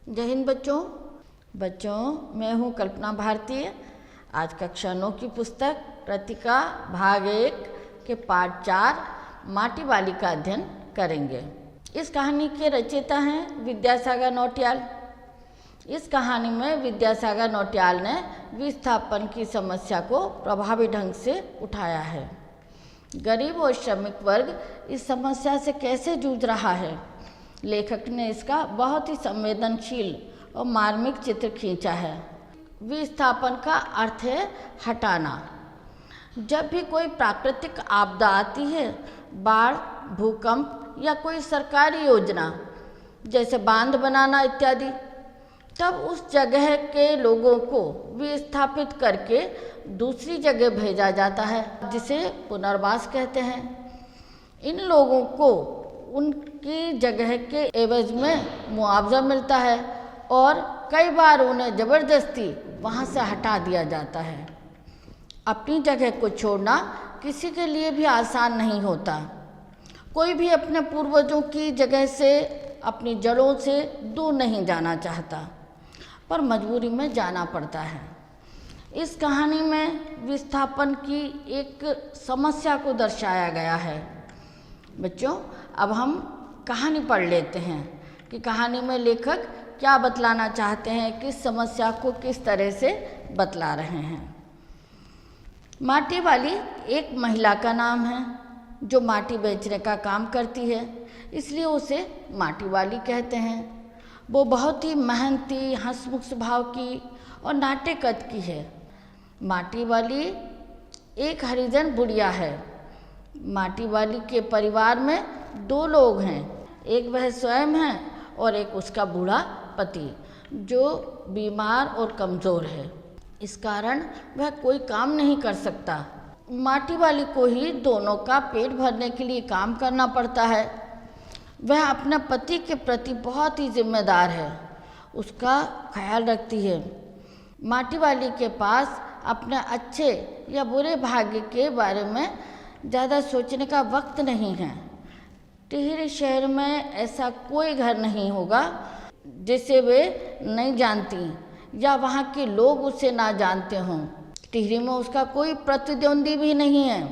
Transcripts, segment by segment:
जय हिंद बच्चों मैं हूँ कल्पना भारती। आज कक्षा 9 की पुस्तक प्रतिका भाग 1 के पाठ 4 माटी वाली का अध्ययन करेंगे। इस कहानी के रचयिता हैं विद्यासागर नौटियाल। इस कहानी में विद्यासागर नौटियाल ने विस्थापन की समस्या को प्रभावी ढंग से उठाया है। गरीब और श्रमिक वर्ग इस समस्या से कैसे जूझ रहा है, लेखक ने इसका बहुत ही संवेदनशील और मार्मिक चित्र खींचा है। विस्थापन का अर्थ है हटाना। जब भी कोई प्राकृतिक आपदा आती है, बाढ़, भूकंप या कोई सरकारी योजना जैसे बांध बनाना इत्यादि, तब उस जगह के लोगों को विस्थापित करके दूसरी जगह भेजा जाता है, जिसे पुनर्वास कहते हैं। इन लोगों को उनकी जगह के एवज में मुआवजा मिलता है और कई बार उन्हें ज़बरदस्ती वहाँ से हटा दिया जाता है। अपनी जगह को छोड़ना किसी के लिए भी आसान नहीं होता। कोई भी अपने पूर्वजों की जगह से, अपनी जड़ों से दूर नहीं जाना चाहता, पर मजबूरी में जाना पड़ता है। इस कहानी में विस्थापन की एक समस्या को दर्शाया गया है। बच्चों, अब हम कहानी पढ़ लेते हैं कि कहानी में लेखक क्या बतलाना चाहते हैं, किस समस्या को किस तरह से बतला रहे हैं। माटी वाली एक महिला का नाम है जो माटी बेचने का काम करती है, इसलिए उसे माटी वाली कहते हैं। वो बहुत ही मेहनती, हंसमुख स्वभाव की और नाटे कद की है। माटी वाली एक हरिजन बुढ़िया है। माटी वाली के परिवार में 2 लोग हैं, एक वह स्वयं है और एक उसका बूढ़ा पति जो बीमार और कमज़ोर है। इस कारण वह कोई काम नहीं कर सकता। माटी वाली को ही दोनों का पेट भरने के लिए काम करना पड़ता है। वह अपने पति के प्रति बहुत ही जिम्मेदार है, उसका ख्याल रखती है। माटी वाली के पास अपने अच्छे या बुरे भाग्य के बारे में ज़्यादा सोचने का वक्त नहीं है। टिहरी शहर में ऐसा कोई घर नहीं होगा जिसे वे नहीं जानती या वहाँ के लोग उसे ना जानते हों। टिहरी में उसका कोई प्रतिद्वंदी भी नहीं है।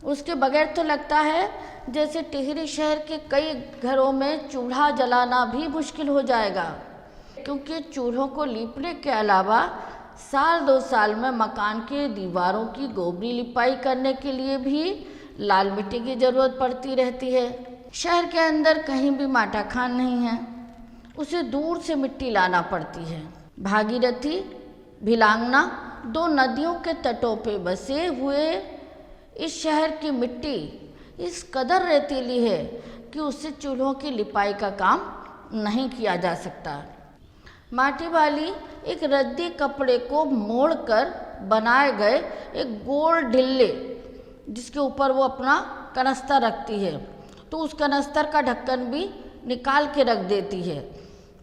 उसके बगैर तो लगता है जैसे टिहरी शहर के कई घरों में चूल्हा जलाना भी मुश्किल हो जाएगा, क्योंकि चूल्हों को लीपने के अलावा साल 2 साल में मकान के दीवारों की गोबरी लिपाई करने के लिए भी लाल मिट्टी की ज़रूरत पड़ती रहती है। शहर के अंदर कहीं भी माटा खान नहीं है, उसे दूर से मिट्टी लाना पड़ती है। भागीरथी, भिलांगना 2 नदियों के तटों पे बसे हुए इस शहर की मिट्टी इस कदर रेतीली है कि उससे चूल्हों की लिपाई का काम नहीं किया जा सकता। माटी वाली एक रद्दी कपड़े को मोड़कर बनाए गए एक गोल ढिल्ले, जिसके ऊपर वो अपना कनस्तर रखती है, तो उस कनस्तर का ढक्कन भी निकाल के रख देती है।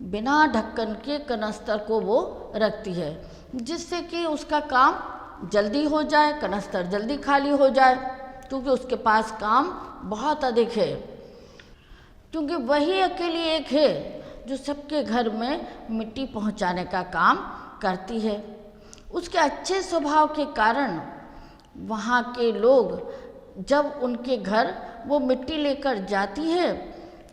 बिना ढक्कन के कनस्तर को वो रखती है, जिससे कि उसका काम जल्दी हो जाए, कनस्तर जल्दी खाली हो जाए, क्योंकि उसके पास काम बहुत अधिक है। क्योंकि वही अकेली एक है जो सबके घर में मिट्टी पहुंचाने का काम करती है। उसके अच्छे स्वभाव के कारण वहाँ के लोग जब उनके घर वो मिट्टी लेकर जाती है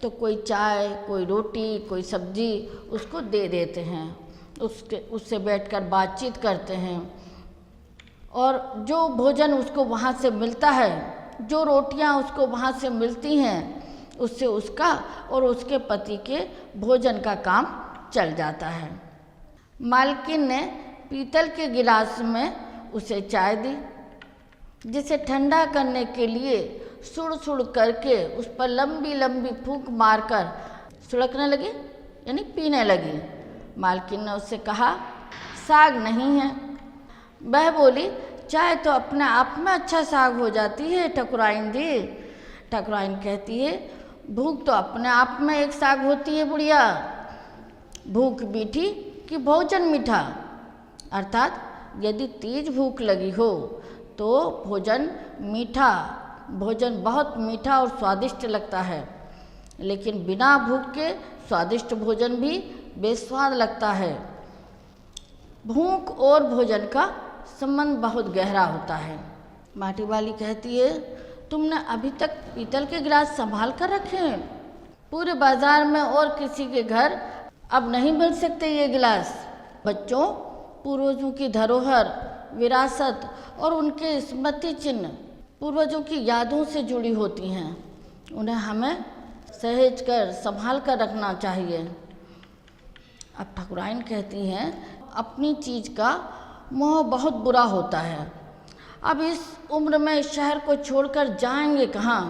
तो कोई चाय, कोई रोटी, कोई सब्जी उसको दे देते हैं, उससे बैठकर बातचीत करते हैं। और जो भोजन उसको वहाँ से मिलता है, जो रोटियाँ उसको वहाँ से मिलती हैं, उससे उसका और उसके पति के भोजन का काम चल जाता है। मालकिन ने पीतल के गिलास में उसे चाय दी, जिसे ठंडा करने के लिए सुड़ सुड़ करके उस पर लंबी लंबी फूंक मारकर सुड़कने लगी, यानी पीने लगी। मालकिन ने उससे कहा, साग नहीं है। वह बोली, चाय तो अपने आप में अच्छा साग हो जाती है ठकुराइन जी। ठकुराइन कहती है, भूख तो अपने आप में एक साग होती है बुढ़िया। भूख मीठी कि भोजन मीठा, अर्थात यदि तेज भूख लगी हो तो भोजन बहुत मीठा और स्वादिष्ट लगता है, लेकिन बिना भूख के स्वादिष्ट भोजन भी बेस्वाद लगता है। भूख और भोजन का संबंध बहुत गहरा होता है। माटी वाली कहती है, तुमने अभी तक पीतल के गिलास संभाल कर रखे हैं? पूरे बाजार में और किसी के घर अब नहीं मिल सकते ये गिलास। बच्चों, पूर्वजों की धरोहर, विरासत और उनके स्मृति चिन्ह पूर्वजों की यादों से जुड़ी होती हैं। उन्हें हमें सहेज कर संभाल कर रखना चाहिए। अब ठाकुराइन कहती हैं, अपनी चीज़ का मोह बहुत बुरा होता है। अब इस उम्र में इस शहर को छोड़कर जाएंगे कहाँ?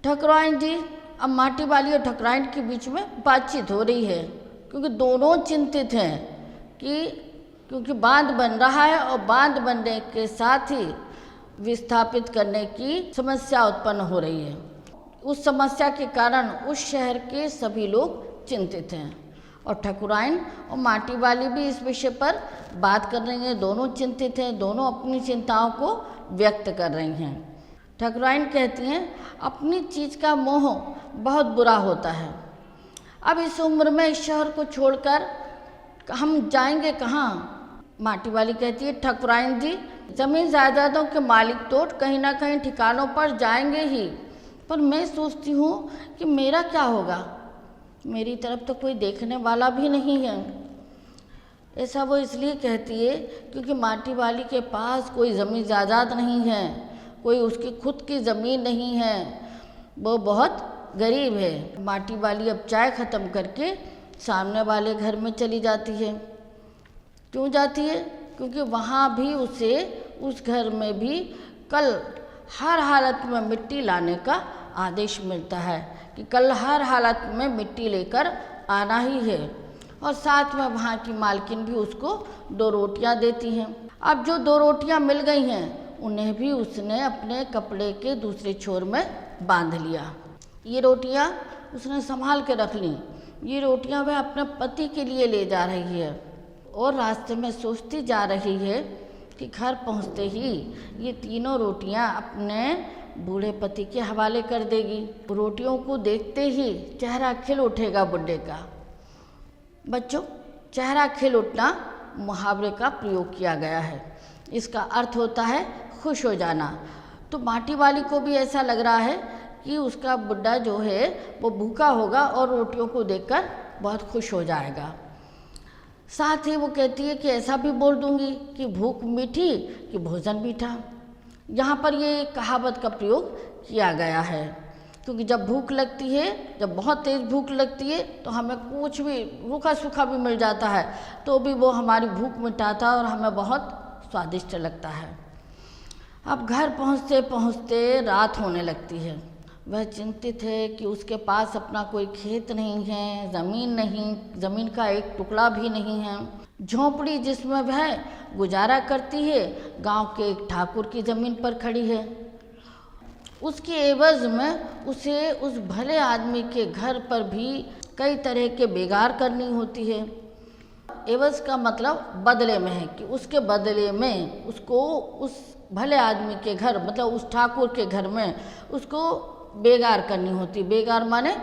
ठाकुराइन जी, अब माटी वाली और ठाकुराइन के बीच में बातचीत हो रही है, क्योंकि दोनों चिंतित हैं क्योंकि बांध बन रहा है और बांध बनने के साथ ही विस्थापित करने की समस्या उत्पन्न हो रही है। उस समस्या के कारण उस शहर के सभी लोग चिंतित हैं और ठाकुराइन और माटी वाली भी इस विषय पर बात कर रही हैं। दोनों चिंतित हैं, दोनों अपनी चिंताओं को व्यक्त कर रही हैं। ठाकुराइन कहती हैं, अपनी चीज़ का मोह बहुत बुरा होता है। अब इस उम्र में इस शहर को छोड़कर हम जाएंगे कहाँ? माटी वाली कहती है, ठाकुराइन जी, ज़मीन जायदादों के मालिक तो कहीं ना कहीं ठिकानों पर जाएंगे ही, पर मैं सोचती हूँ कि मेरा क्या होगा? मेरी तरफ तो कोई देखने वाला भी नहीं है। ऐसा वो इसलिए कहती है क्योंकि माटी वाली के पास कोई ज़मीन जायदाद नहीं है, कोई उसकी खुद की ज़मीन नहीं है, वो बहुत गरीब है। माटी वाली अब चाय ख़त्म करके सामने वाले घर में चली जाती है। क्यों जाती है? क्योंकि वहाँ भी उसे उस घर में भी कल हर हालत में मिट्टी लाने का आदेश मिलता है कि कल हर हालत में मिट्टी लेकर आना ही है। और साथ में वहाँ की मालकिन भी उसको 2 रोटियाँ देती हैं। अब जो 2 रोटियाँ मिल गई हैं, उन्हें भी उसने अपने कपड़े के दूसरे छोर में बांध लिया। ये रोटियाँ उसने संभाल के रख लीं। ये रोटियाँ वह अपने पति के लिए ले जा रही है और रास्ते में सोचती जा रही है कि घर पहुँचते ही ये तीनों रोटियाँ अपने बूढ़े पति के हवाले कर देगी। रोटियों को देखते ही चेहरा खिल उठेगा बुढ़े का। बच्चों, चेहरा खिल उठना मुहावरे का प्रयोग किया गया है। इसका अर्थ होता है खुश हो जाना। तो माटी वाली को भी ऐसा लग रहा है कि उसका बुढ़ा जो है वो भूखा होगा और रोटियों को देखकर बहुत खुश हो जाएगा। साथ ही वो कहती है कि ऐसा भी बोल दूंगी कि भूख मीठी कि भोजन मीठा। यहाँ पर ये कहावत का प्रयोग किया गया है, क्योंकि जब भूख लगती है, जब बहुत तेज़ भूख लगती है, तो हमें कुछ भी रूखा सूखा भी मिल जाता है तो भी वो हमारी भूख मिटाता है और हमें बहुत स्वादिष्ट लगता है। अब घर पहुँचते पहुँचते रात होने लगती है। वह चिंतित है कि उसके पास अपना कोई खेत नहीं है, ज़मीन नहीं, ज़मीन का एक टुकड़ा भी नहीं है। झोंपड़ी जिसमें वह गुजारा करती है गांव के एक ठाकुर की ज़मीन पर खड़ी है। उसके एवज़ में उसे उस भले आदमी के घर पर भी कई तरह के बेगार करनी होती है। एवज़ का मतलब बदले में है कि उसके बदले में उसको उस भले आदमी के घर, मतलब उस ठाकुर के घर में उसको बेगार करनी होती। बेगार माने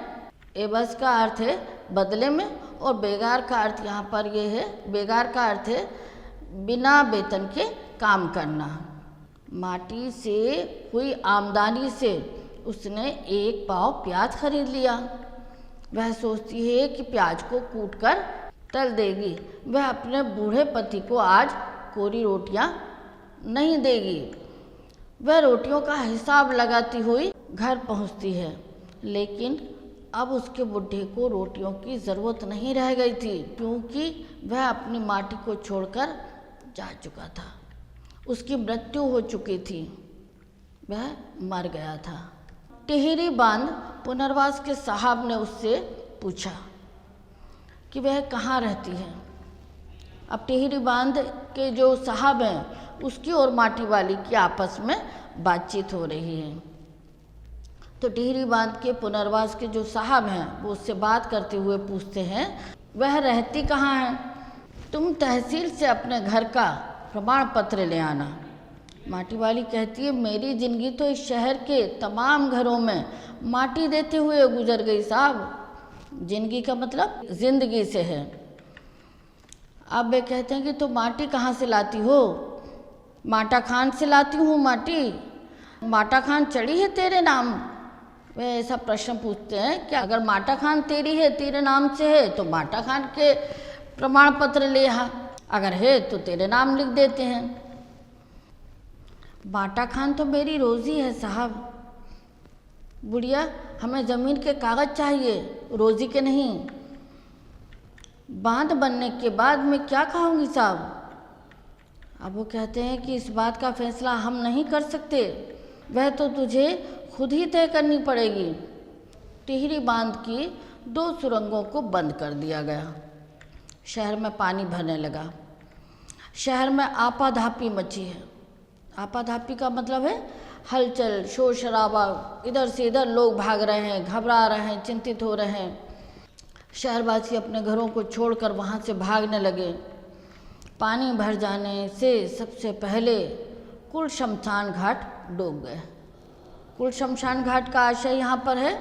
एवज़ का अर्थ है बदले में, और बेगार का अर्थ यहाँ पर ये है, बेगार का अर्थ है बिना वेतन के काम करना। माटी से हुई आमदनी से उसने 1 पाव प्याज खरीद लिया। वह सोचती है कि प्याज को कूटकर तल देगी। वह अपने बूढ़े पति को आज कोरी रोटियां नहीं देगी। वह रोटियों का हिसाब लगाती हुई घर पहुंचती है, लेकिन अब उसके बुढ़े को रोटियों की ज़रूरत नहीं रह गई थी, क्योंकि वह अपनी माटी को छोड़कर जा चुका था। उसकी मृत्यु हो चुकी थी, वह मर गया था। टिहरी बांध पुनर्वास के साहब ने उससे पूछा कि वह कहाँ रहती है। अब टिहरी बांध के जो साहब हैं उसकी और माटी वाली की आपस में बातचीत हो रही है। तो टिहरी बांध के पुनर्वास के जो साहब हैं वो उससे बात करते हुए पूछते हैं, वह रहती कहाँ है? तुम तहसील से अपने घर का प्रमाण पत्र ले आना। माटी वाली कहती है, मेरी ज़िंदगी तो इस शहर के तमाम घरों में माटी देते हुए गुजर गई साहब। ज़िंदगी का मतलब ज़िंदगी से है। अब वे कहते हैं कि तो माटी कहाँ से लाती हो? माटा खान से लाती हूँ माटी। माटा खान चढ़ी है तेरे नाम? वे ऐसा प्रश्न पूछते हैं कि अगर माटा खान तेरी है, तेरे नाम से है, तो माटा खान के प्रमाण पत्र ले आ, अगर है तो तेरे नाम लिख देते हैं। माटा खान तो मेरी रोज़ी है साहब। बुढ़िया, हमें ज़मीन के कागज़ चाहिए, रोज़ी के नहीं। बांध बनने के बाद मैं क्या खाऊंगी साहब? अब वो कहते हैं कि इस बात का फैसला हम नहीं कर सकते, वह तो तुझे खुद ही तय करनी पड़ेगी। टिहरी बांध की 2 सुरंगों को बंद कर दिया गया। शहर में पानी भरने लगा। शहर में आपाधापी मची है। आपाधापी का मतलब है हलचल, शोर शराबा, इधर से इधर लोग भाग रहे हैं, घबरा रहे हैं, चिंतित हो रहे हैं। शहरवासी अपने घरों को छोड़कर वहाँ से भागने लगे। पानी भर जाने से सबसे पहले कुल शमशान घाट डूब गए। कुल शमशान घाट का आशय यहाँ पर है,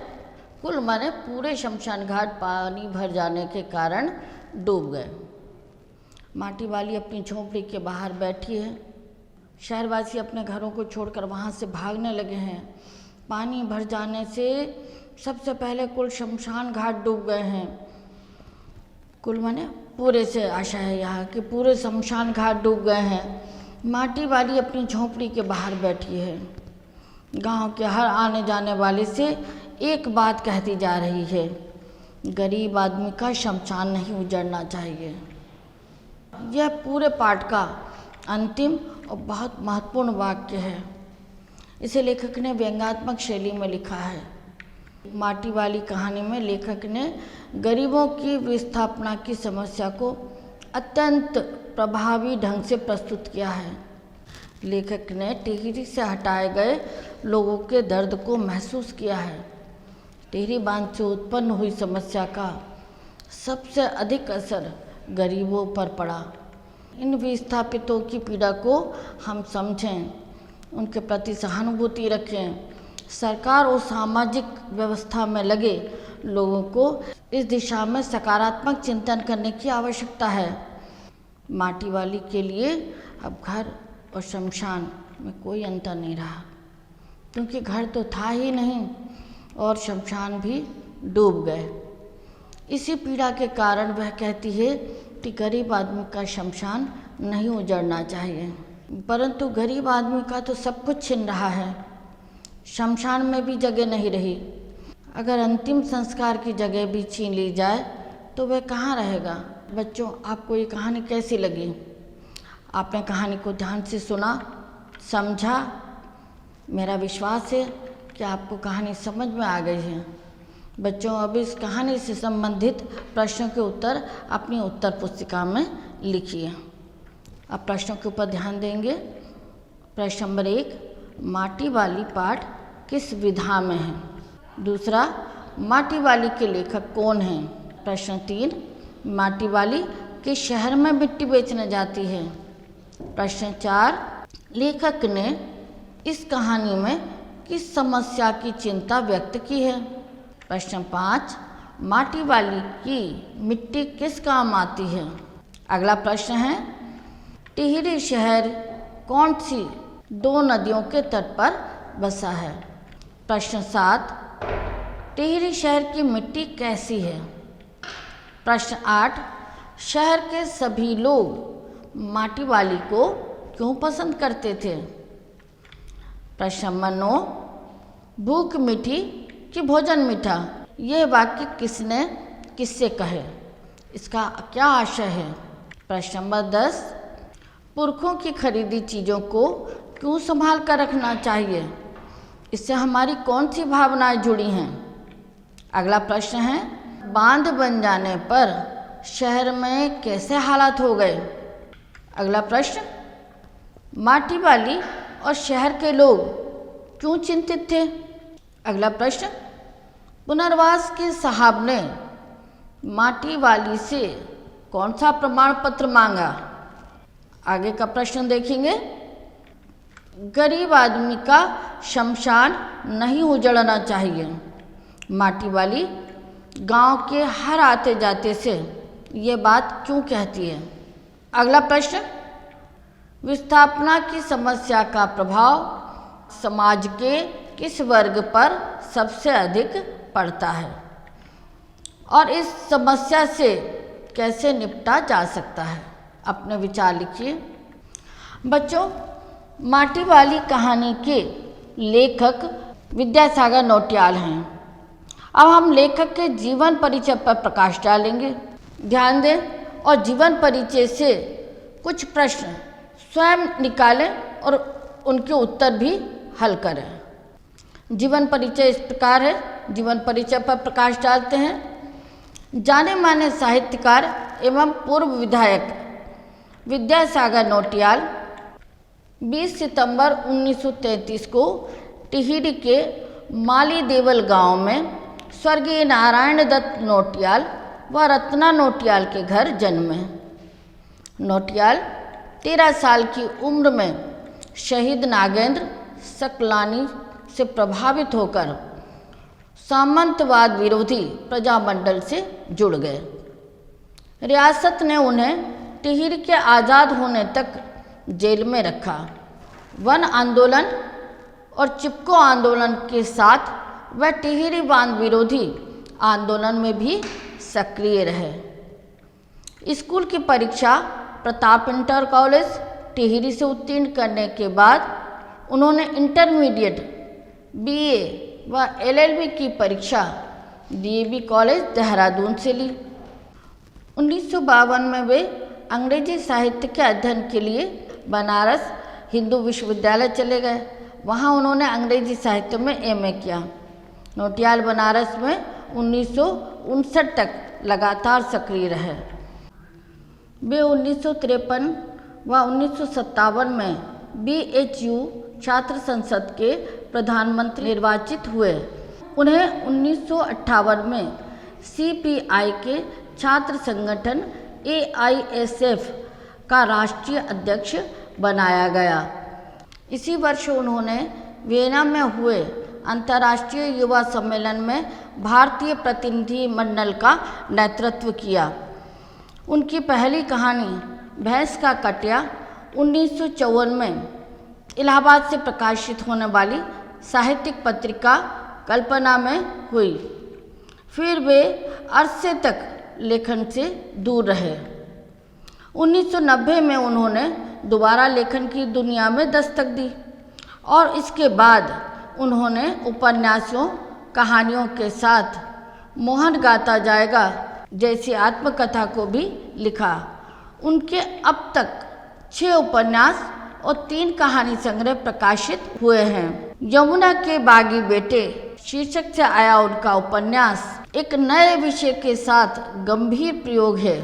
कुल माने पूरे शमशान घाट पानी भर जाने के कारण डूब गए। माटी वाली अपनी झोंपड़ी के बाहर बैठी है। शहरवासी अपने घरों को छोड़कर वहाँ से भागने लगे हैं। पानी भर जाने से सबसे पहले कुल शमशान घाट डूब गए हैं। कुल माने पूरे से आशा है यहाँ कि पूरे शमशान घाट डूब गए हैं। माटी वाली अपनी झोंपड़ी के बाहर बैठी है। गांव के हर आने जाने वाले से एक बात कहती जा रही है, गरीब आदमी का शमशान नहीं उजड़ना चाहिए। यह पूरे पाठ का अंतिम और बहुत महत्वपूर्ण वाक्य है। इसे लेखक ने व्यंग्यात्मक शैली में लिखा है। माटी वाली कहानी में लेखक ने गरीबों की विस्थापना की समस्या को अत्यंत प्रभावी ढंग से प्रस्तुत किया है। लेखक ने टिहरी से हटाए गए लोगों के दर्द को महसूस किया है। टिहरी बांध से उत्पन्न हुई समस्या का सबसे अधिक असर गरीबों पर पड़ा। इन विस्थापितों की पीड़ा को हम समझें, उनके प्रति सहानुभूति रखें। सरकार और सामाजिक व्यवस्था में लगे लोगों को इस दिशा में सकारात्मक चिंतन करने की आवश्यकता है। माटी वाली के लिए अब घर और शमशान में कोई अंतर नहीं रहा, क्योंकि घर तो था ही नहीं और शमशान भी डूब गए। इसी पीड़ा के कारण वह कहती है कि गरीब आदमी का शमशान नहीं उजड़ना चाहिए, परंतु गरीब आदमी का तो सब कुछ छिन रहा है। शमशान में भी जगह नहीं रही। अगर अंतिम संस्कार की जगह भी छीन ली जाए तो वह कहाँ रहेगा? बच्चों, आपको ये कहानी कैसी लगी? आपने कहानी को ध्यान से सुना, समझा? मेरा विश्वास है कि आपको कहानी समझ में आ गई है। बच्चों, अब इस कहानी से संबंधित प्रश्नों के उत्तर अपनी उत्तर पुस्तिका में लिखिए। अब प्रश्नों के ऊपर ध्यान देंगे। प्रश्न नंबर 1, माटी वाली पाठ किस विधा में है? दूसरा, माटी वाली के लेखक कौन हैं? प्रश्न 3, माटी वाली किस शहर में मिट्टी बेचने जाती है? प्रश्न 4, लेखक ने इस कहानी में किस समस्या की चिंता व्यक्त की है? प्रश्न 5, माटी वाली की मिट्टी किस काम आती है? अगला प्रश्न है, टिहरी शहर कौन सी 2 नदियों के तट पर बसा है? प्रश्न 7, टिहरी शहर की मिट्टी कैसी है? प्रश्न 8, शहर के सभी लोग माटी वाली को क्यों पसंद करते थे? प्रश्न नंबर 9, भूख मीठी कि भोजन मीठा, यह वाक्य किसने किससे कहे? इसका क्या आशय है? प्रश्न नंबर 10, पुरखों की खरीदी चीज़ों को क्यों संभाल कर रखना चाहिए? इससे हमारी कौन सी भावनाएं जुड़ी हैं? अगला प्रश्न है, बांध बन जाने पर शहर में कैसे हालात हो गए? अगला प्रश्न, माटी वाली और शहर के लोग क्यों चिंतित थे? अगला प्रश्न, पुनर्वास के साहब ने माटी वाली से कौन सा प्रमाण पत्र मांगा? आगे का प्रश्न देखेंगे, गरीब आदमी का शमशान नहीं उजड़ना चाहिए। माटी वाली गांव के हर आते जाते से ये बात क्यों कहती है? अगला प्रश्न, विस्थापना की समस्या का प्रभाव समाज के किस वर्ग पर सबसे अधिक पड़ता है और इस समस्या से कैसे निपटा जा सकता है? अपने विचार लिखिए। बच्चों, माटी वाली कहानी के लेखक विद्यासागर नौटियाल हैं। अब हम लेखक के जीवन परिचय पर प्रकाश डालेंगे। ध्यान दें और जीवन परिचय से कुछ प्रश्न स्वयं निकालें और उनके उत्तर भी हल करें। जीवन परिचय इस प्रकार है। जीवन परिचय पर प्रकाश डालते हैं। जाने माने साहित्यकार एवं पूर्व विधायक विद्यासागर नौटियाल 20 सितंबर 1933 को टिहरी के माली देवल गांव में स्वर्गीय नारायण दत्त नौटियाल व रत्ना नौटियाल के घर जन्मे। नौटियाल 13 साल की उम्र में शहीद नागेंद्र सकलानी से प्रभावित होकर सामंतवाद विरोधी प्रजामंडल से जुड़ गए। रियासत ने उन्हें टिहरी के आज़ाद होने तक जेल में रखा। वन आंदोलन और चिपको आंदोलन के साथ वह टिहरी बांध विरोधी आंदोलन में भी सक्रिय रहे। स्कूल की परीक्षा प्रताप इंटर कॉलेज टिहरी से उत्तीर्ण करने के बाद उन्होंने इंटरमीडिएट बीए व एलएलबी की परीक्षा डीएवी कॉलेज देहरादून से ली। 1952 में वे अंग्रेजी साहित्य के अध्ययन के लिए बनारस हिंदू विश्वविद्यालय चले गए। वहाँ उन्होंने अंग्रेजी साहित्य में एमए किया। नौटियाल बनारस में 1959 तक लगातार सक्रिय रहे। वे 1953 व 1957 में बीएचयू छात्र संसद के प्रधानमंत्री निर्वाचित हुए। उन्हें 1958 में सीपीआई के छात्र संगठन एआईएसएफ का राष्ट्रीय अध्यक्ष बनाया गया। इसी वर्ष उन्होंने वियना में हुए अंतर्राष्ट्रीय युवा सम्मेलन में भारतीय प्रतिनिधि मंडल का नेतृत्व किया। उनकी पहली कहानी भैंस का कटिया 1954 में इलाहाबाद से प्रकाशित होने वाली साहित्यिक पत्रिका कल्पना में हुई। फिर वे अरसे तक लेखन से दूर रहे। 1990 में उन्होंने दोबारा लेखन की दुनिया में दस्तक दी और इसके बाद उन्होंने उपन्यासों कहानियों के साथ मोहन गाता जाएगा जैसी आत्मकथा को भी लिखा। उनके अब तक 6 उपन्यास और 3 कहानी संग्रह प्रकाशित हुए हैं। यमुना के बागी बेटे शीर्षक से आया उनका उपन्यास एक नए विषय के साथ गंभीर प्रयोग है।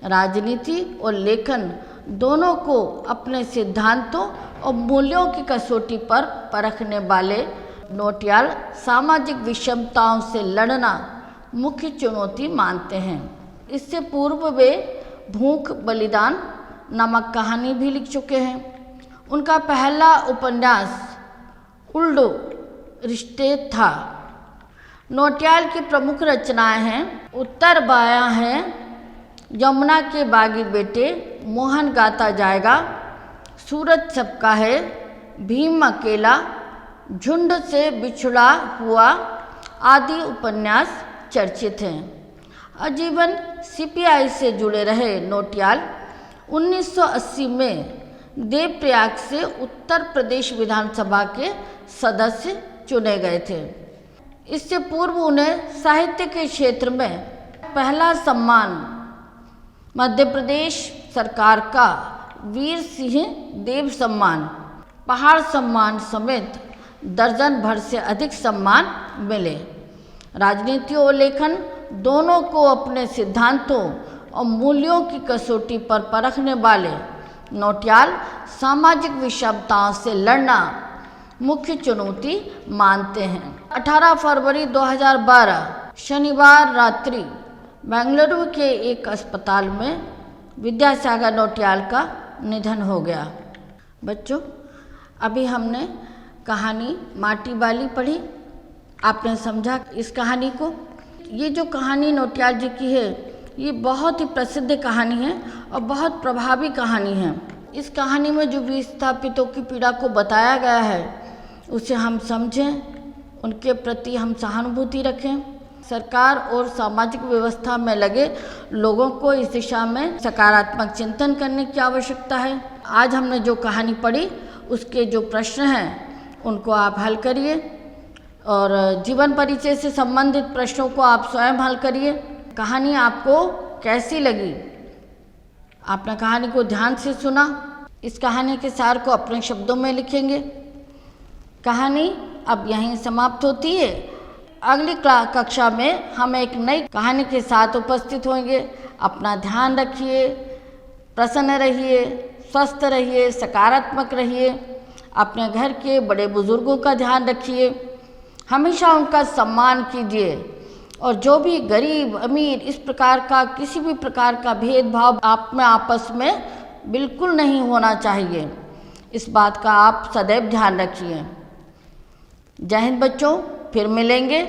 राजनीति और लेखन दोनों को अपने सिद्धांतों और मूल्यों की कसौटी पर परखने वाले नौटियाल सामाजिक विषमताओं से लड़ना मुख्य चुनौती मानते हैं। इससे पूर्व वे भूख बलिदान नामक कहानी भी लिख चुके हैं। उनका पहला उपन्यास उल्डो रिश्ते था। नौटियाल की प्रमुख रचनाएं हैं उत्तर बायां है, यमुना के बागी बेटे, मोहन गाता जाएगा, सूरज सबका है, भीम अकेला, झुंड से बिछड़ा हुआ आदि उपन्यास चर्चित हैं। आजीवन सीपीआई से जुड़े रहे नौटियाल 1980 में देवप्रयाग से उत्तर प्रदेश विधानसभा के सदस्य चुने गए थे। इससे पूर्व उन्हें साहित्य के क्षेत्र में पहला सम्मान मध्य प्रदेश सरकार का वीर सिंह देव सम्मान, पहाड़ सम्मान समेत दर्जन भर से अधिक सम्मान मिले। राजनीति और लेखन दोनों को अपने सिद्धांतों और मूल्यों की कसौटी पर परखने वाले नौटियाल सामाजिक विषमताओं से लड़ना मुख्य चुनौती मानते हैं। 18 फरवरी 2012 शनिवार रात्रि बेंगलुरु के एक अस्पताल में विद्यासागर नौटियाल का निधन हो गया। बच्चों, अभी हमने कहानी माटी वाली पढ़ी। आपने समझा इस कहानी को? ये जो कहानी नौटियाल जी की है ये बहुत ही प्रसिद्ध कहानी है और बहुत प्रभावी कहानी है। इस कहानी में जो विस्थापितों की पीड़ा को बताया गया है उसे हम समझें, उनके प्रति हम सहानुभूति रखें। सरकार और सामाजिक व्यवस्था में लगे लोगों को इस दिशा में सकारात्मक चिंतन करने की आवश्यकता है। आज हमने जो कहानी पढ़ी उसके जो प्रश्न हैं उनको आप हल करिए और जीवन परिचय से संबंधित प्रश्नों को आप स्वयं हल करिए। कहानी आपको कैसी लगी? आपने कहानी को ध्यान से सुना। इस कहानी के सार को अपने शब्दों में लिखेंगे। कहानी अब यहीं समाप्त होती है। अगली कक्षा में हम एक नई कहानी के साथ उपस्थित होंगे। अपना ध्यान रखिए, प्रसन्न रहिए, स्वस्थ रहिए, सकारात्मक रहिए। अपने घर के बड़े बुजुर्गों का ध्यान रखिए, हमेशा उनका सम्मान कीजिए और जो भी गरीब अमीर इस प्रकार का किसी भी प्रकार का भेदभाव आप में आपस में बिल्कुल नहीं होना चाहिए। इस बात का आप सदैव ध्यान रखिए। जय हिंद बच्चों, फिर मिलेंगे।